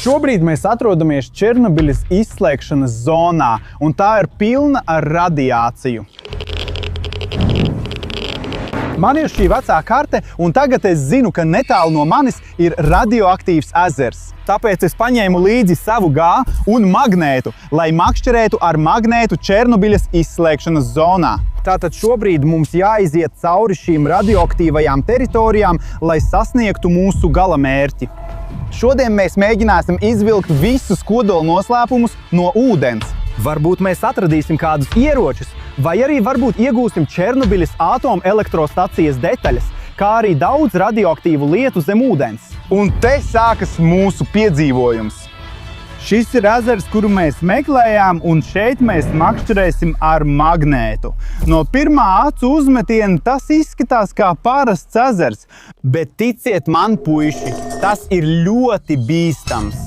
Šobrīd mēs atrodamies Černobiļas izslēgšanas zonā, un tā ir pilna ar radiāciju. Man ir šī vecā karte, un tagad es zinu, ka netālu no manis ir radioaktīvs ezers. Tāpēc es paņēmu līdzi savu G un magnētu, lai makšķerētu ar magnētu Černobiļas izslēgšanas zonā. Tātad šobrīd mums jāiziet cauri šīm radioaktīvajām teritorijām, lai sasniegtu mūsu gala mērķi. Šodien mēs mēģināsim izvilkt visus kodola noslēpumus no ūdens. Varbūt mēs atradīsim kādus ieročus, vai arī varbūt iegūsim Černobiļas atomelektrostacijas detaļas, kā arī daudz radioaktīvu lietu zem ūdens. Un te sākas mūsu piedzīvojums. Šis ir ezers, kuru mēs meklējām, un šeit mēs makšķerēsim ar magnētu. No pirmā acu uzmetiena tas izskatās kā parasts ezers, bet ticiet man, puiši, tas ir ļoti bīstams.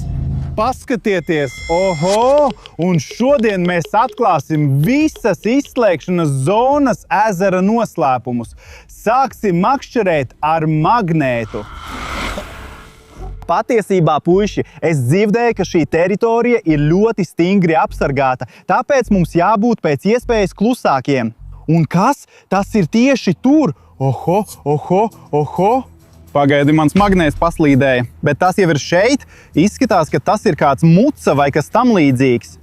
Paskatieties, oho! Un šodien mēs atklāsim visas izslēgšanas zonas ezera noslēpumus. Sāksim makšķerēt ar magnētu. Patiesībā, puiši, es dzirdēju, ka šī teritorija ir ļoti stingri apsargāta, tāpēc mums jābūt pēc iespējas klusākiem. Un kas? Tas ir tieši tur! Oho, oho, oho! Pagaidi, mans magnēts paslīdēja, bet tas jau ir šeit. Izskatās, ka tas ir kāds muca vai kas tam līdzīgs.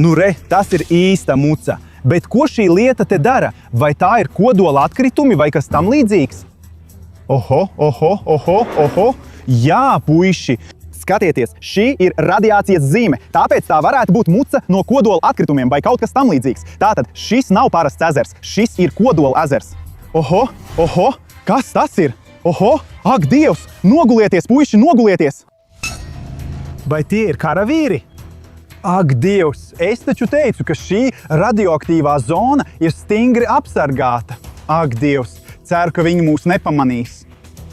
Nu re, tas ir īsta muca. Bet ko šī lieta te dara? Vai tā ir kodola atkritumi vai kas tam līdzīgs? Oho, oho, oho, oho. Jā, puiši! Skatieties, šī ir radiācijas zīme, tāpēc tā varētu būt muca no kodola atkritumiem vai kaut kas tam līdzīgs. Tātad šis nav parasts ezers, šis ir kodola ezers. Oho, oho! Kas tas ir? Oho! Ak, Dievs! Nogulieties, puiši, nogulieties! Vai tie ir karavīri? Ak, Dievs! Es taču teicu, ka šī radioaktīvā zona ir stingri apsargāta. Ak, Dievs! Ceru, ka viņi mūs nepamanīs.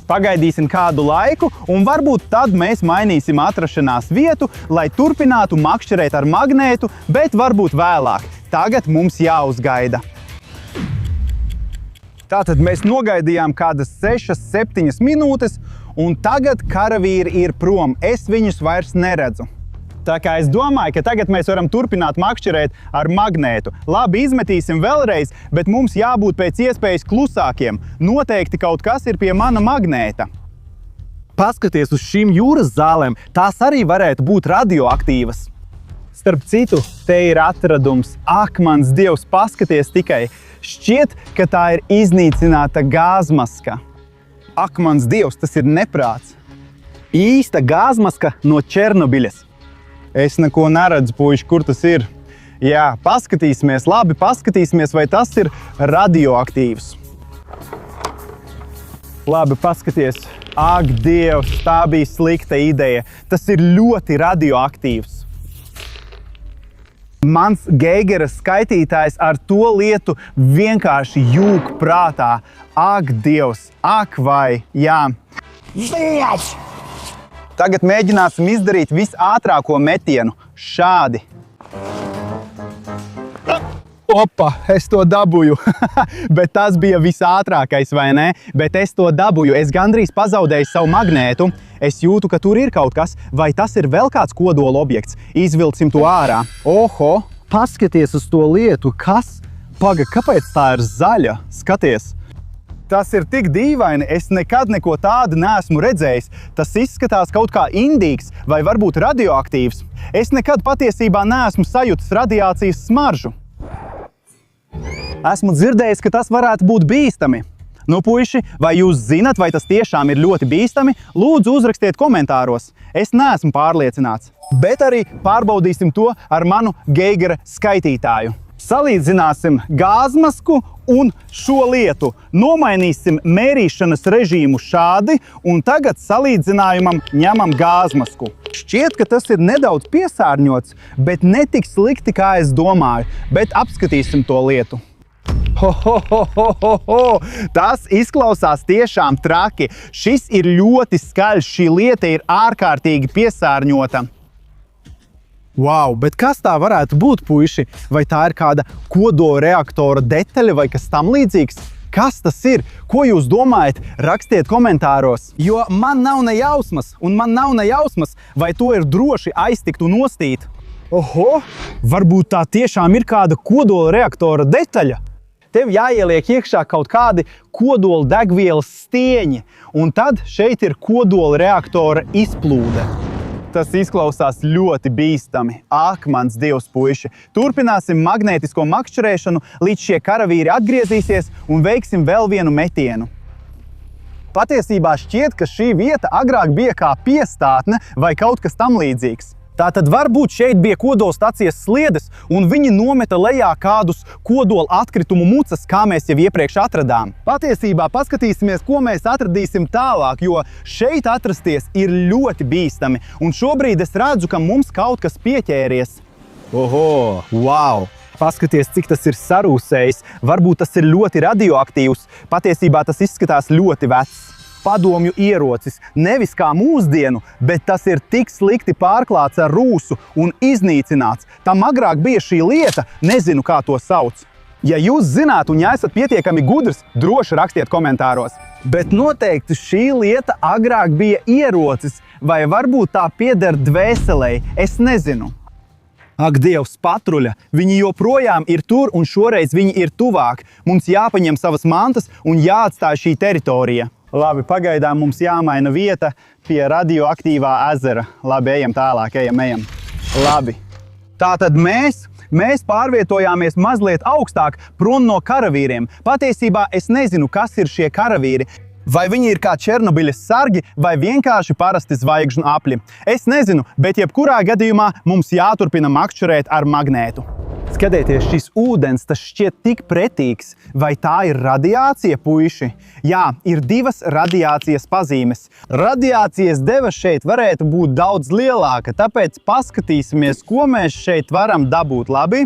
Pagaidīsim kādu laiku, un varbūt tad mēs mainīsim atrašanās vietu, lai turpinātu makšķerēt ar magnētu, bet varbūt vēlāk. Tagad mums jāuzgaida. Tātad mēs nogaidījām kādas 6-7 minūtes, un tagad karavīri ir prom. Es viņus vairs neredzu. Tā kā es domāju, ka tagad mēs varam turpināt makšķerēt ar magnētu. Labi, izmetīsim vēlreiz, bet mums jābūt pēc iespējas klusākiem. Noteikti kaut kas ir pie mana magnēta. Paskaties uz šīm jūras zālēm, tās arī varētu būt radioaktīvas. Starp citu, te ir atradums. Ak, mans Dievs, paskaties tikai! Šķiet, ka tā ir iznīcināta gāzmaska. Ak, mans Dievs, tas ir neprāts. Īsta gāzmaska no Černobiļas. Es neko neredzu, puiši, kur tas ir. Jā, paskatīsimies, labi, paskatīsimies, vai tas ir radioaktīvs. Labi, paskaties. Ak, Dievs, tā bija slikta ideja. Tas ir ļoti radioaktīvs. Mans Geigera skaitītājs ar to lietu vienkārši jūg prātā. Ak, Dievs, ak vai, jā. Tagad mēģināsim izdarīt visātrāko metienu. Šādi. Opa, es to dabūju. Bet tas bija visātrākais, vai ne? Bet es to dabūju. Es gandrīz pazaudēju savu magnētu. Es jūtu, ka tur ir kaut kas, vai tas ir vēl kāds kodola objekts. Izvilksim to ārā. Oho, paskaties uz to lietu. Kas? Paga, kāpēc tā ir zaļa? Skaties. Tas ir tik dīvaini, es nekad neko tādu neesmu redzējis. Tas izskatās kaut kā indīgs vai varbūt radioaktīvs. Es nekad patiesībā neesmu sajutis radiācijas smaržu. Esmu dzirdējis, ka tas varētu būt bīstami. Nu, puiši, vai jūs zinat, vai tas tiešām ir ļoti bīstami? Lūdzu, uzrakstiet komentāros. Es neesmu pārliecināts. Bet arī pārbaudīsim to ar manu Geigera skaitītāju. Salīdzināsim gāzmasku un šo lietu. Nomainīsim mērīšanas režīmu šādi, un tagad salīdzinājumam ņemam gāzmasku. Šķiet, ka tas ir nedaudz piesārņots, bet ne tik slikti, kā es domāju. Bet apskatīsim to lietu. Ho, ho, ho, ho, ho, ho. Tas izklausās tiešām traki. Šis ir ļoti skaļš, šī lieta ir ārkārtīgi piesārņota. Wow, bet kas tā varētu būt, puiši? Vai tā ir kāda kodolreaktora detaļa vai kas tam līdzīgs? Kas tas ir? Ko jūs domājat? Rakstiet komentāros. Jo man nav ne jausmas, vai to ir droši aiztikt un nostīt. Oho, varbūt tā tiešām ir kāda kodola reaktora detaļa. Tev jāieliek iekšā kaut kādi kodola degvielas stieņi, un tad šeit ir kodola reaktora izplūde. Tas izklausās ļoti bīstami. Ak, mans dievs puiši! Turpināsim magnētisko makšķerēšanu, līdz šie karavīri atgriezīsies un veiksim vēl vienu metienu. Patiesībā šķiet, ka šī vieta agrāk bija kā piestātne vai kaut kas tam līdzīgs. Tātad varbūt šeit bija kodolstacijas sliedes, un viņi nometa lejā kādus kodola atkritumu mucas, kā mēs jau iepriekš atradām. Patiesībā paskatīsimies, ko mēs atradīsim tālāk, jo šeit atrasties ir ļoti bīstami, un šobrīd es redzu, ka mums kaut kas pieķēries. Oho, wow! Paskaties, cik tas ir sarūsējis. Varbūt tas ir ļoti radioaktīvs. Patiesībā tas izskatās ļoti vecs. Padomju ierocis, nevis kā mūsdienu, bet tas ir tik slikti pārklāts ar rūsu un iznīcināts. Tam agrāk bija šī lieta, nezinu, kā to sauc. Ja jūs zināt un ja esat pietiekami gudrs, droši rakstiet komentāros. Bet noteikti šī lieta agrāk bija ierocis, vai varbūt tā pieder dvēselei, es nezinu. Ak, Dievs, patruļa! Viņi joprojām ir tur un šoreiz viņi ir tuvāk. Mums jāpaņem savas mantas un jāatstāj šī teritorija. Labi, pagaidām mums jāmaina vieta pie radioaktīvā ezera. Labi, ejam tālāk, ejam. Labi. Tātad mēs pārvietojāmies mazliet augstāk prom no karavīriem. Patiesībā es nezinu, kas ir šie karavīri. Vai viņi ir kā Černobiļas sargi vai vienkārši parasti zvaigžņu apļi. Es nezinu, bet jebkurā gadījumā mums jāturpina makšķerēt ar magnētu. Skatieties, šis ūdens, tas šķiet tik pretīgs. Vai tā ir radiācija, puiši? Jā, ir divas radiācijas pazīmes. Radiācijas deva šeit varētu būt daudz lielāka, tāpēc paskatīsimies, ko mēs šeit varam dabūt, labi?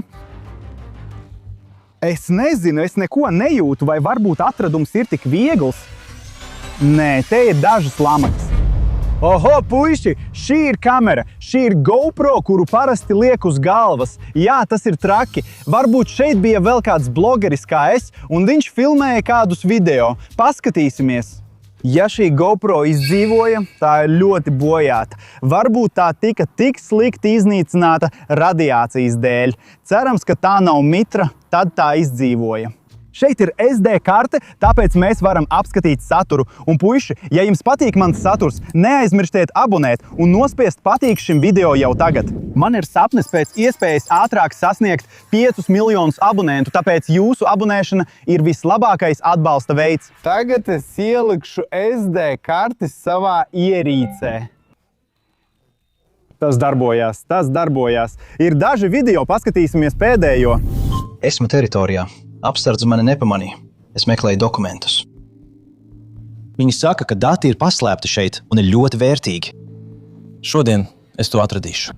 Es nezinu, es neko nejūtu, vai varbūt atradums ir tik viegls? Nē, te ir dažas lamatas. Oho, puiši, šī ir kamera, šī ir GoPro, kuru parasti liek uz galvas. Jā, tas ir traki. Varbūt šeit bija vēl kāds blogeris kā es, un viņš filmēja kādus video. Paskatīsimies. Ja šī GoPro izdzīvoja, tā ir ļoti bojāta. Varbūt tā tika tik slikti iznīcināta radiācijas dēļ. Cerams, ka tā nav mitra, tad tā izdzīvoja. Šeit ir SD karte, tāpēc mēs varam apskatīt saturu. Un puiši, ja jums patīk mans saturs, neaizmirstiet abonēt un nospiest patīk šim video jau tagad. Man ir sapnis pēc iespējas ātrāk sasniegt 5 miljonus abonentu, tāpēc jūsu abonēšana ir vislabākais atbalsta veids. Tagad es ielikšu SD karti savā ierīcē. Tas darbojās. Ir daži video, paskatīsimies pēdējo. Esmu teritorijā. Apsardze mani nepamanīja. Es meklēju dokumentus. Viņi saka, ka dati ir paslēpti šeit un ir ļoti vērtīgi. Šodien es to atradīšu.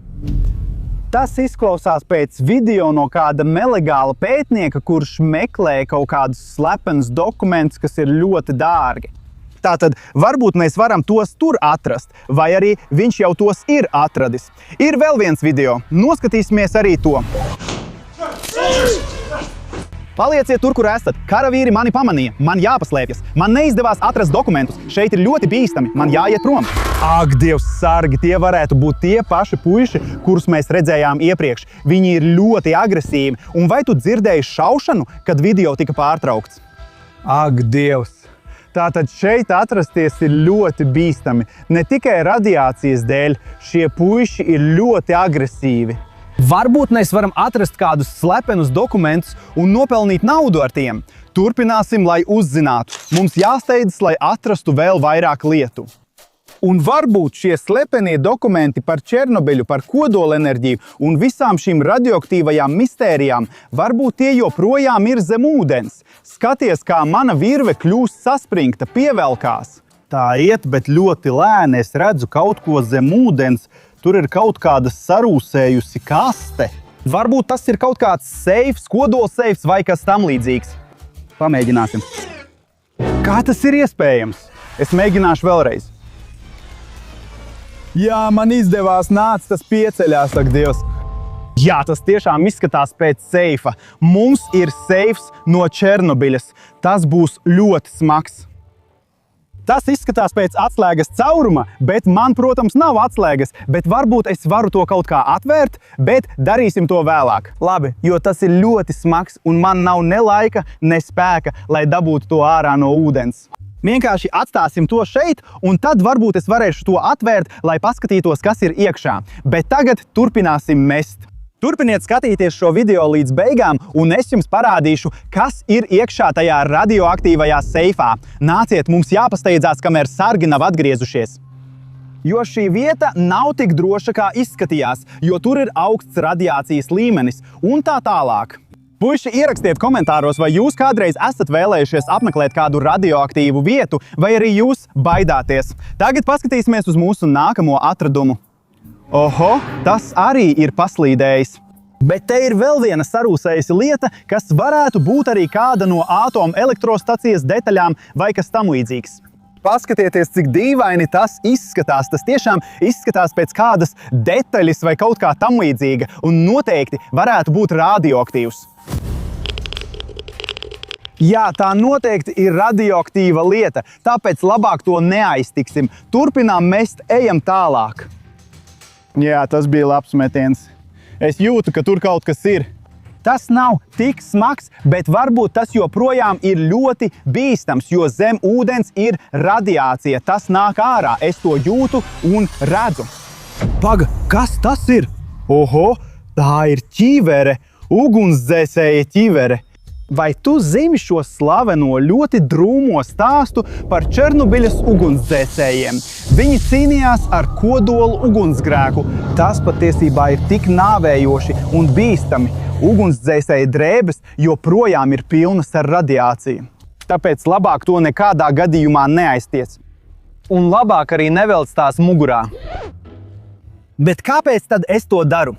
Tas izklausās pēc video no kāda nelegāla pētnieka, kurš meklē kaut kādus slepenus dokumentus, kas ir ļoti dārgi. Tātad varbūt mēs varam tos tur atrast, vai arī viņš jau tos ir atradis. Ir vēl viens video. Noskatīsimies arī to. Palieciet tur, kur esat. Karavīri mani pamanīja. Man jāpaslēpjas. Man neizdevās atrast dokumentus. Šeit ir ļoti bīstami. Man jāiet prom. Ak, Dievs sargi, tie varētu būt tie paši puiši, kurus mēs redzējām iepriekš. Viņi ir ļoti agresīvi. Un vai tu dzirdēji šaušanu, kad video tika pārtraukts? Ak, Dievs! Tātad šeit atrasties ir ļoti bīstami. Ne tikai radiācijas dēļ, šie puiši ir ļoti agresīvi. Varbūt mēs varam atrast kādus slepenus dokumentus un nopelnīt naudu ar tiem. Turpināsim, lai uzzinātu. Mums jāsteidzas, lai atrastu vēl vairāk lietu. Un varbūt šie slepenie dokumenti par Černobiļu, par kodolenerģiju un visām šīm radioaktīvajām mistērijām, varbūt tie joprojām ir zem ūdens. Skaties, kā mana virve kļūst saspringta, pievelkās. Tā iet, bet ļoti lēni. Es redzu kaut ko zem ūdens. Tur ir kaut kāda sarūsējusi kaste. Varbūt tas ir kaut kāds seifs, kodolseifs vai kas tam līdzīgs. Pamēģināsim. Kā tas ir iespējams? Es mēģināšu vēlreiz. Jā, man izdevās, nāc tas pieceļās, ak Dievs. Jā, tas tiešām izskatās pēc seifa. Mums ir seifs no Černobiļas. Tas būs ļoti smags. Tas izskatās pēc atslēgas cauruma, bet man, protams, nav atslēgas. Bet varbūt es varu to kaut kā atvērt, bet darīsim to vēlāk. Labi, jo tas ir ļoti smags un man nav ne laika, ne spēka, lai dabūtu to ārā no ūdens. Vienkārši atstāsim to šeit, un tad varbūt es varēšu to atvērt, lai paskatītos, kas ir iekšā. Bet tagad turpināsim mest. Turpiniet skatīties šo video līdz beigām, un es jums parādīšu, kas ir iekšā tajā radioaktīvajā seifā. Nāciet, mums jāpasteidzās, kamēr sargi nav atgriezušies. Jo šī vieta nav tik droša, kā izskatījās, jo tur ir augsts radiācijas līmenis un tā tālāk. Puiši, ierakstiet komentāros, vai jūs kādreiz esat vēlējušies apmeklēt kādu radioaktīvu vietu, vai arī jūs baidāties. Tagad paskatīsimies uz mūsu nākamo atradumu. Oho, tas arī ir paslīdējis. Bet te ir vēl viena sarūsējusi lieta, kas varētu būt arī kāda no atomelektrostacijas detaļām vai kas tam līdzīgs. Paskatieties, cik dīvaini tas izskatās. Tas tiešām izskatās pēc kādas detaļas vai kaut kā tam līdzīga, un noteikti varētu būt radioaktīvs. Jā, tā noteikti ir radioaktīva lieta, tāpēc labāk to neaiztiksim. Turpinām mest, ejam tālāk. Jā, tas bija labs metiens. Es jūtu, ka tur kaut kas ir. Tas nav tik smags, bet varbūt tas joprojām ir ļoti bīstams, jo zem ūdens ir radiācija. Tas nāk ārā, es to jūtu un redzu. Paga, kas tas ir? Oho, tā ir ķivere, ugunsdzēsēja ķivere. Vai tu zini šo slaveno ļoti drūmo stāstu par Černobiļas ugunsdzēsējiem? Viņi cīnījās ar kodolu ugunsgrēku. Tas patiesībā ir tik nāvējoši un bīstami. Ugunsdzēsēja drēbes joprojām ir pilnas ar radiāciju. Tāpēc labāk to nekādā gadījumā neaiztiec. Un labāk arī nevelc tās mugurā. Bet kāpēc tad es to daru?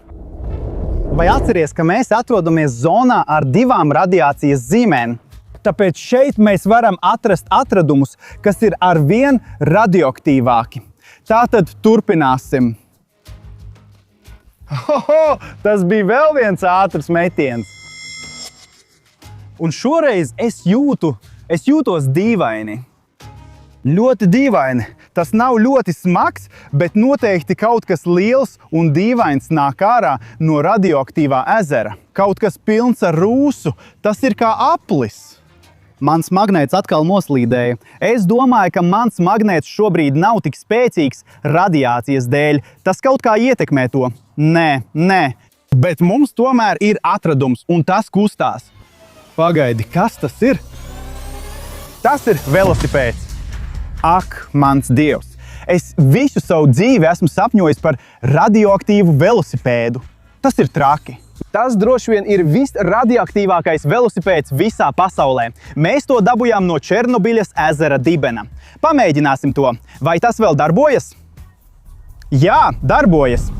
Vai atceries, ka mēs atrodamies zonā ar 2 radiācijas zīmēm? Tāpēc šeit mēs varam atrast atradumus, kas ir arvien radioaktīvāki. Tātad turpināsim. Oho, tas bija vēl viens ātrs metiens. Un šoreiz es jūtos dīvaini. Ļoti dīvaini. Tas nav ļoti smags, bet noteikti kaut kas liels un dīvains nāk ārā no radioaktīvā ezera. Kaut kas pilns ar rūsu. Tas ir kā aplis. Mans magnēts atkal noslīdēja. Es domāju, ka mans magnēts šobrīd nav tik spēcīgs radiācijas dēļ. Tas kaut kā ietekmē to. Nē. Bet mums tomēr ir atradums, un tas kustās. Pagaidi, kas tas ir? Tas ir velosipēds. Ak, mans Dievs! Es visu savu dzīvi esmu sapņojis par radioaktīvu velosipēdu. Tas ir traki. Tas droši vien ir visradioaktīvākais velosipēds visā pasaulē. Mēs to dabujām no Černobiļas ezera dibena. Pamēģināsim to. Vai tas vēl darbojas? Jā, darbojas.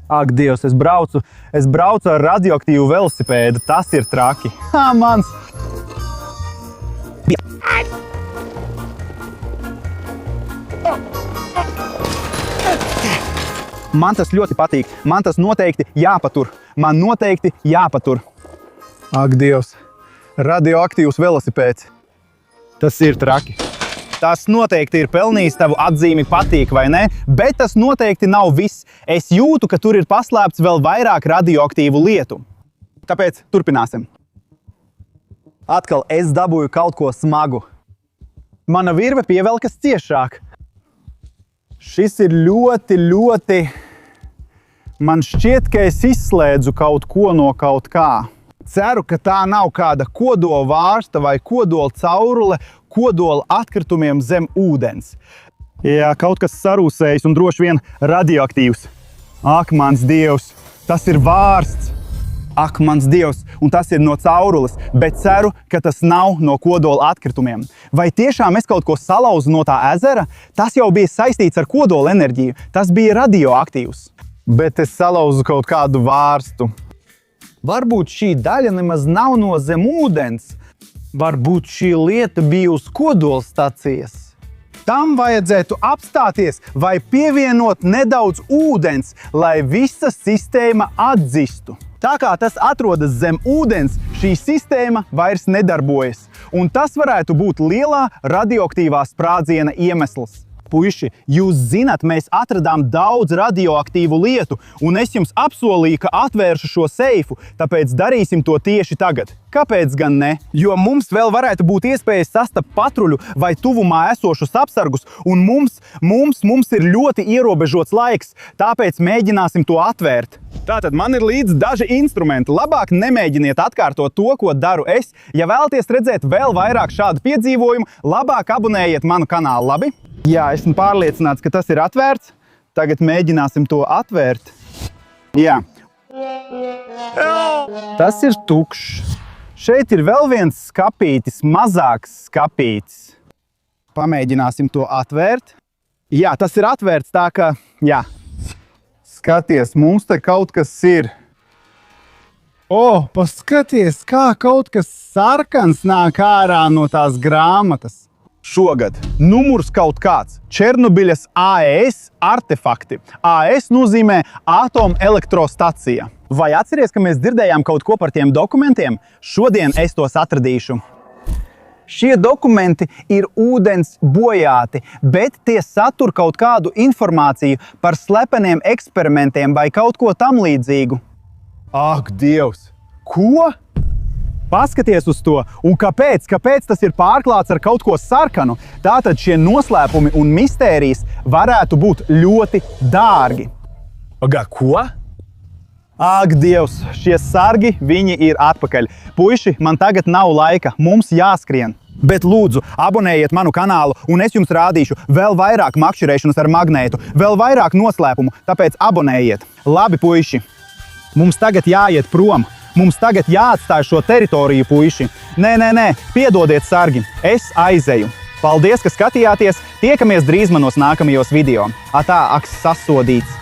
Ak, Dievs, es braucu ar radioaktīvu velosipēdu. Tas ir traki. Mans! Man tas ļoti patīk. Man tas noteikti jāpatur. Ak, Dievs! Radioaktīvs velosipēds. Tas ir traki. Tas noteikti ir pelnījis tavu atzīmi patīk, vai ne? Bet tas noteikti nav viss. Es jūtu, ka tur ir paslēpts vēl vairāk radioaktīvu lietu. Tāpēc turpināsim. Atkal es dabūju kaut ko smagu. Mana virve pievelkas ciešāk. Šis ir ļoti... Man šķiet, ka es izslēdzu kaut ko no kaut kā. Ceru, ka tā nav kāda kodola vārsta vai kodola caurule kodola atkritumiem zem ūdens. Jā, kaut kas sarūsējis un droši vien radioaktīvs. Ak, mans Dievs, tas ir vārsts. Ak, mans Dievs, un tas ir no caurules, bet ceru, ka tas nav no kodola atkritumiem. Vai tiešām es kaut ko salauzu no tā ezera? Tas jau bija saistīts ar kodola enerģiju. Tas bija radioaktīvs. Bet es salauzu kaut kādu vārstu. Varbūt šī daļa nemaz nav no zem ūdens. Varbūt šī lieta bija uz kodolstacijas. Tam vajadzētu apstāties vai pievienot nedaudz ūdens, lai visa sistēma atdzistu. Tā kā tas atrodas zem ūdens, šī sistēma vairs nedarbojas, un tas varētu būt lielā radioaktīvā sprādziena iemesls. Puiši, jūs zināt, mēs atradām daudz radioaktīvu lietu, un es jums apsolīju, ka atvēršu šo seifu, tāpēc darīsim to tieši tagad. Kāpēc gan ne? Jo mums vēl varētu būt iespējas sastapt patruļu vai tuvumā esošus apsargus, un mums ir ļoti ierobežots laiks, tāpēc mēģināsim to atvērt. Tātad man ir līdzi daži instrumenti. Labāk nemēģiniet atkārtot to, ko daru es. Ja vēlaties redzēt vēl vairāk šādu piedzīvojumu, labāk abonējiet manu kanālu, labi? Jā, esmu pārliecināts, ka tas ir atvērts. Tagad mēģināsim to atvērt. Jā. Tas ir tukšs. Šeit ir vēl viens skapītis, mazāks skapītis. Pamēģināsim to atvērt. Jā, tas ir atvērts tā, ka... Jā. Skaties, mums te kaut kas ir. Paskaties, kā kaut kas sarkans nāk ārā no tās grāmatas. Šogad numurs kaut kāds – Černobiļas AES artefakti. AES nozīmē atomelektrostacija. Vai atceries, ka mēs dzirdējām kaut ko par tiem dokumentiem? Šodien es tos atradīšu. Šie dokumenti ir ūdens bojāti, bet tie satur kaut kādu informāciju par slepeniem eksperimentiem vai kaut ko tam līdzīgu. Ak, Dievs! Ko? Paskaties uz to, un kāpēc tas ir pārklāts ar kaut ko sarkanu? Tātad šie noslēpumi un mistērijas varētu būt ļoti dārgi. Pagā, ko? Ak, Dievs, šie sargi, viņi ir atpakaļ. Puiši, man tagad nav laika, mums jāskrien. Bet lūdzu, abonējiet manu kanālu, un es jums rādīšu vēl vairāk makšķerēšanas ar magnētu, vēl vairāk noslēpumu, tāpēc abonējiet. Labi, puiši, mums tagad jāiet prom. Mums tagad jāatstāj šo teritoriju, puiši. Nē, piedodiet, sargi, es aizeju. Paldies, ka skatījāties, tiekamies drīz manos nākamajos video. Atā, aks sasodīts.